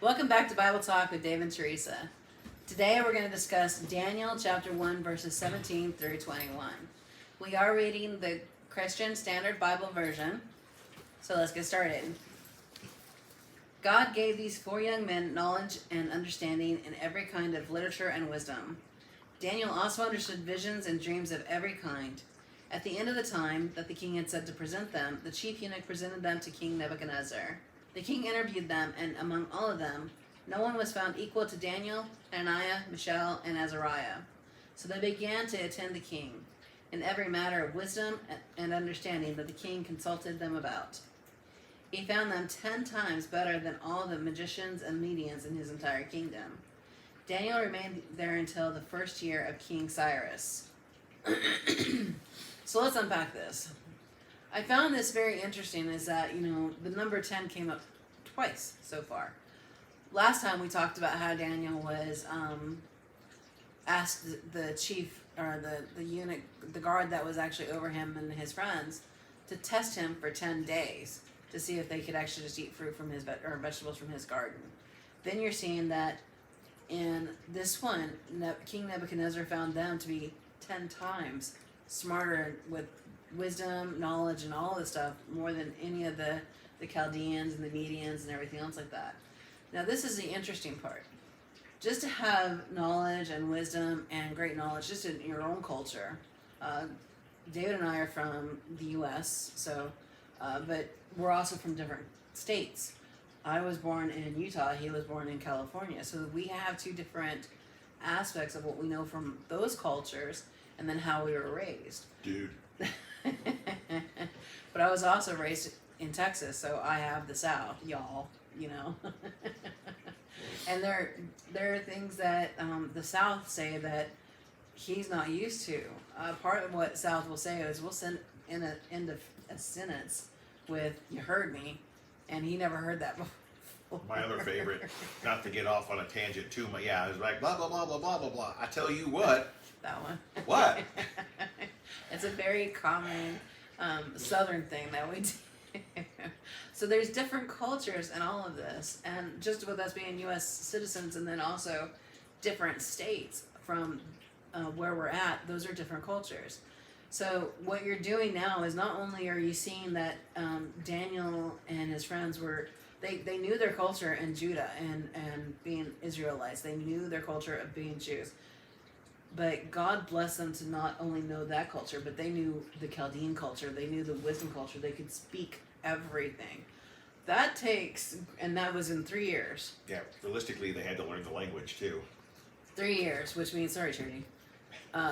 Welcome back to Bible Talk with Dave and Teresa. Today we're going to discuss Daniel chapter 1 verses 17 through 21. We are reading the Christian Standard Bible Version, so let's get started. God gave these four young men knowledge and understanding in every kind of literature and wisdom. Daniel also understood visions and dreams of every kind. At the end of the time that the king had said to present them, the chief eunuch presented them to King Nebuchadnezzar. The king interviewed them, and among all of them, no one was found equal to Daniel, Hananiah, Mishael, and Azariah. So they began to attend the king in every matter of wisdom and understanding that the king consulted them about. He found them 10 times better than all the magicians and mediums in his entire kingdom. Daniel remained there until the first year of King Cyrus. So let's unpack this. I found this very interesting is that, the number 10 came up twice so far. Last time we talked about how Daniel was asked the chief, or the eunuch, the guard that was actually over him and his friends, to test him for 10 days to see if they could actually just eat fruit from his, or vegetables from his garden. Then you're seeing that in this one, King Nebuchadnezzar found them to be 10 times smarter with wisdom, knowledge, and all this stuff more than any of the Chaldeans and the Medians and everything else like that. Now this is the interesting part. Just to have knowledge and wisdom and great knowledge just in your own culture. David and I are from the U.S., so but we're also from different states. I was born in Utah, he was born in California, so we have two different aspects of what we know from those cultures and then how we were raised. Dude. But I was also raised in Texas, so I have the South, y'all, And there are things that the South say that he's not used to. Part of what South will say is we'll send in a end of a sentence with "you heard me," and he never heard that before. My other favorite, not to get off on a tangent too much, yeah, it was like blah blah blah blah blah blah blah. I tell you what. That one. What? It's a very common Southern thing that we do. So there's different cultures in all of this, and just with us being U.S. citizens, and then also different states from where we're at, those are different cultures. So what you're doing now is not only are you seeing that Daniel and his friends were, they knew their culture in Judah and being Israelites. They knew their culture of being Jews. But God blessed them to not only know that culture, but they knew the Chaldean culture. They knew the wisdom culture. They could speak everything. That takes, and that was in 3 years. Yeah, realistically, they had to learn the language too. 3 years, which means, sorry, Charity,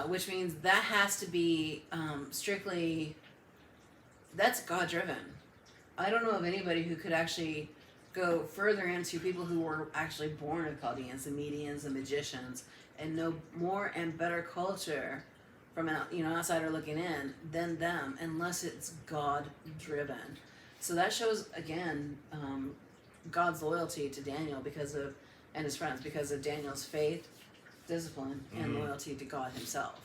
which means that has to be strictly, that's God-driven. I don't know of anybody who could actually go further into people who were actually born of Chaldeans, the Medians, the magicians, and know more and better culture from an outsider looking in than them, unless it's God driven. So that shows again God's loyalty to Daniel and his friends because of Daniel's faith, discipline, and loyalty to God Himself.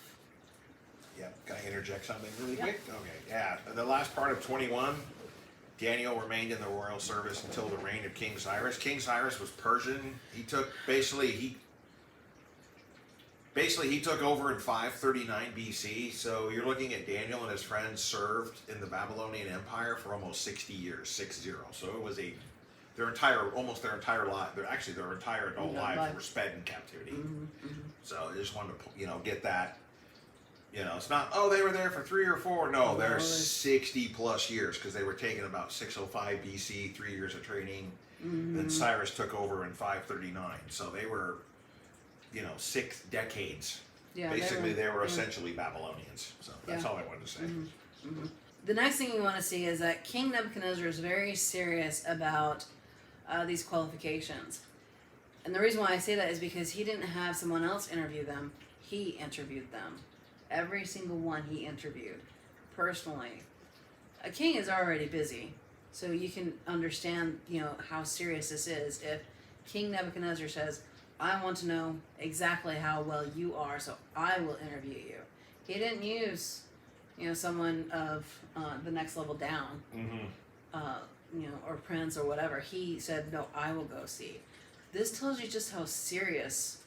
Yeah, can I interject something really Yeah. quick? Okay, yeah. The last part of 21, Daniel remained in the royal service until the reign of King Cyrus. King Cyrus was Persian. He took he took over in 539 BC, so you're looking at Daniel and his friends served in the Babylonian Empire for almost 60 years, 60. So it was their entire life, their entire adult lives were spent in captivity. So I just wanted to, get that, it's not, they were there for 3 or 4. No, they're 60 plus years because they were taken about 605 BC, 3 years of training. Then Cyrus took over in 539. So they were, 6 decades. Yeah, basically, they were essentially Babylonians. So that's all I wanted to say. The next thing you want to see is that King Nebuchadnezzar is very serious about these qualifications. And the reason why I say that is because he didn't have someone else interview them. He interviewed them. Every single one he interviewed personally. A king is already busy, so you can understand, how serious this is. If King Nebuchadnezzar says, I want to know exactly how well you are, so I will interview you. He didn't use, someone of the next level down, or prince or whatever. He said, no, I will go see. this tells you just how serious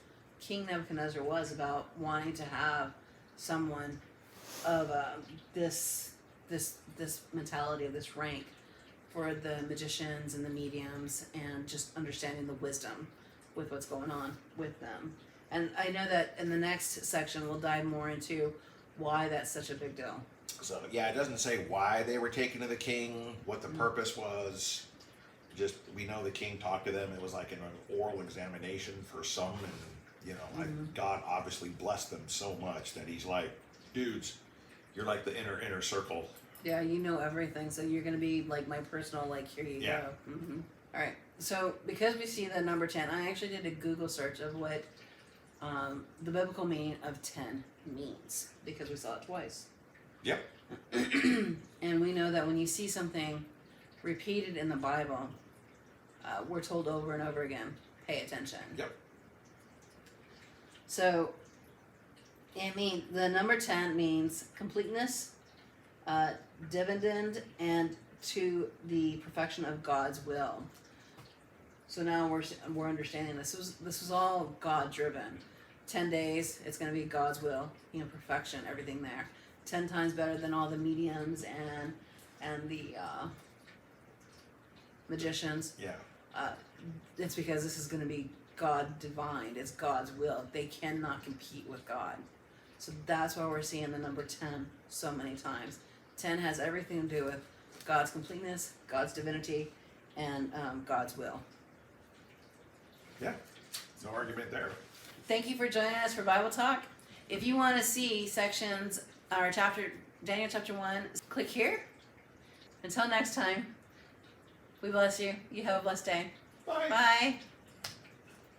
King Nebuchadnezzar was about wanting to have someone of this mentality, of this rank, for the magicians and the mediums, and just understanding the wisdom with what's going on with them. And I know that in the next section we'll dive more into why that's such a big deal. So yeah, it doesn't say why they were taken to the king, what the purpose was. Just we know the king talked to them. It was like an oral examination for some, and you know, like God obviously blessed them so much that he's like, dudes, you're like the inner circle. Yeah, you know everything, so you're gonna be like my personal, like, here you Yeah. go. All right, so because we see the number 10, I actually did a Google search of what the biblical meaning of 10 means, because we saw it twice. Yep. And we know that when you see something repeated in the Bible, we're told over and over again, pay attention. Yep. So, the number 10 means completeness, dividend, and to the perfection of God's will. So now we're understanding this was all God driven. 10 days, it's going to be God's will, perfection, everything there. 10 times better than all the mediums and the magicians. Yeah. It's because this is going to be God divine. It's God's will. They cannot compete with God. So that's why we're seeing the number 10 so many times. 10 has everything to do with God's completeness, God's divinity, and God's will. Yeah. No argument there. Thank you for joining us for Bible Talk. If you want to see sections or Daniel chapter 1, click here. Until next time, we bless you. You have a blessed day. Bye. Bye.